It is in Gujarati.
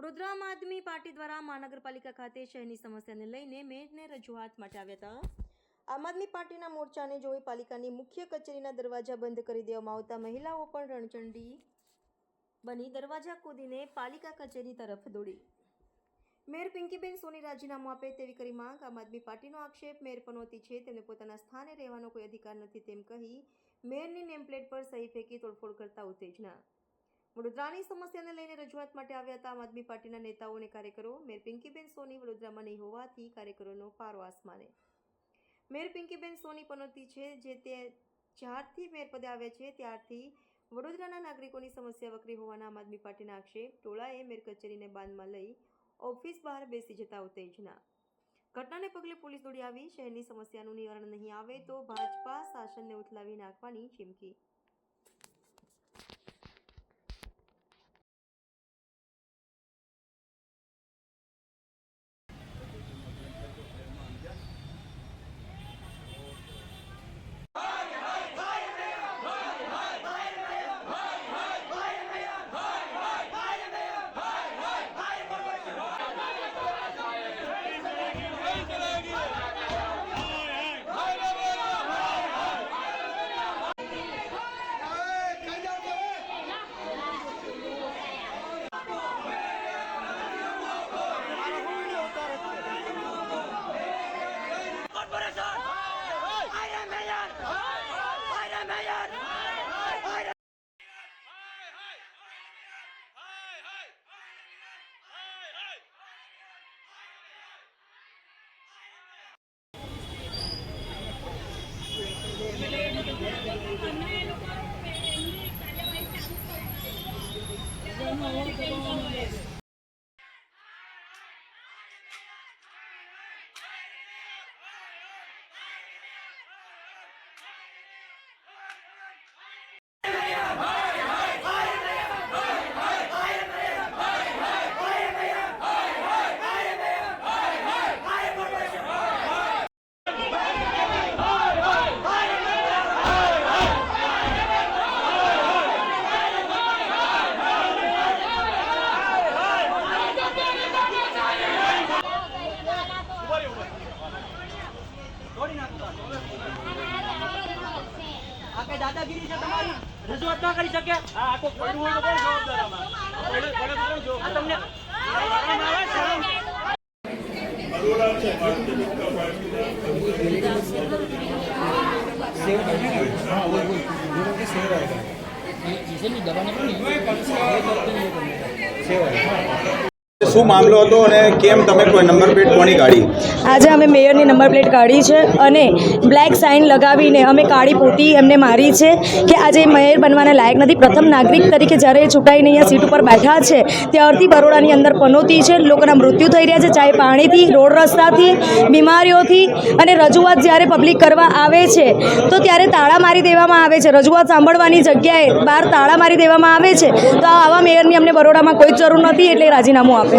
વડોદરા આમ આદમી પાર્ટી દ્વારા મહાનગરપાલિકા ખાતે શહેરની સમસ્યાને લઈને મેયરને રજૂઆત માટે આવ્યા હતા। આમ આદમી પાર્ટીના મોરચાને જોઈ પાલિકાની મુખ્ય કચેરીના દરવાજા બંધ કરી દેવામાં આવતા મહિલાઓ પણ રણચંડી બની દરવાજા કૂદીને પાલિકા કચેરી તરફ દોડી। મેયર પિંકીબેન સોની રાજીનામું આપે તેવી કરી માંગ। આમ આદમી પાર્ટીનો આક્ષેપ મેયર પનોતી છે, તેમને પોતાના સ્થાને રહેવાનો કોઈ અધિકાર નથી તેમ કહી મેયરની નેમપ્લેટ પર સહી ફેંકી તોડફોડ કરતા ઉત્તેજના। વડોદરાની સમસ્યાને લઈને રજૂઆત માટે આવ્યા હતા આમ આદમી પાર્ટીના નેતાઓ અને કાર્યકરો। મેયર પિંકીબેન સોની વડોદરામાં નહીં હોવાથી કાર્યકરોનો પારો આસમાને। મેયર પિંકીબેન સોની પનોતી છે, જે તે જ્યારથી મેયર પદે આવે છે ત્યારથી વડોદરાના નાગરિકોની સમસ્યા વકરી હોવાના આમ આદમી પાર્ટીના આક્ષેપ। ટોળાએ મેયર કચેરીને બાંધમાં લઈ ઓફિસ બહાર બેસી જતા ઉત્તેજના। ઘટનાને પગલે પોલીસ દોડી આવી। શહેરની સમસ્યાનું નિવારણ નહીં આવે તો ભાજપા શાસનને ઉથલાવી નાખવાની ચીમકી। દાદાગીરી છે તમારી, રજૂઆત ના કરી શકે। આ આખો પડ્યું હોય તો કોણ જવાબદાર આમાં? તમને શું મામલો હતો અને કેમ તમે કોઈ નંબર પ્લેટ કોની કાઢી? આજે અમે મેયરની નંબર પ્લેટ કાઢી છે અને બ્લેક સાઇન લગાવીને અમે કાળી પોતી એમને મારી છે કે આજે મેયર બનવાના લાયક નથી। પ્રથમ નાગરિક તરીકે જ્યારે ચૂંટાઈને અહીંયા સીટ ઉપર બેઠા છે ત્યારથી બરોડાની અંદર પનોતી છે, લોકોના મૃત્યુ થઈ રહ્યા છે, ચાહે પાણીથી, રોડ રસ્તાથી, બીમારીઓથી। અને રજૂઆત જ્યારે પબ્લિક કરવા આવે છે તો ત્યારે તાળા મારી દેવામાં આવે છે। રજૂઆત સાંભળવાની જગ્યાએ બહાર તાળા મારી દેવામાં આવે છે। તો આવા મેયરની અમને બરોડામાં કોઈ જ જરૂર નથી, એટલે રાજીનામું આપે।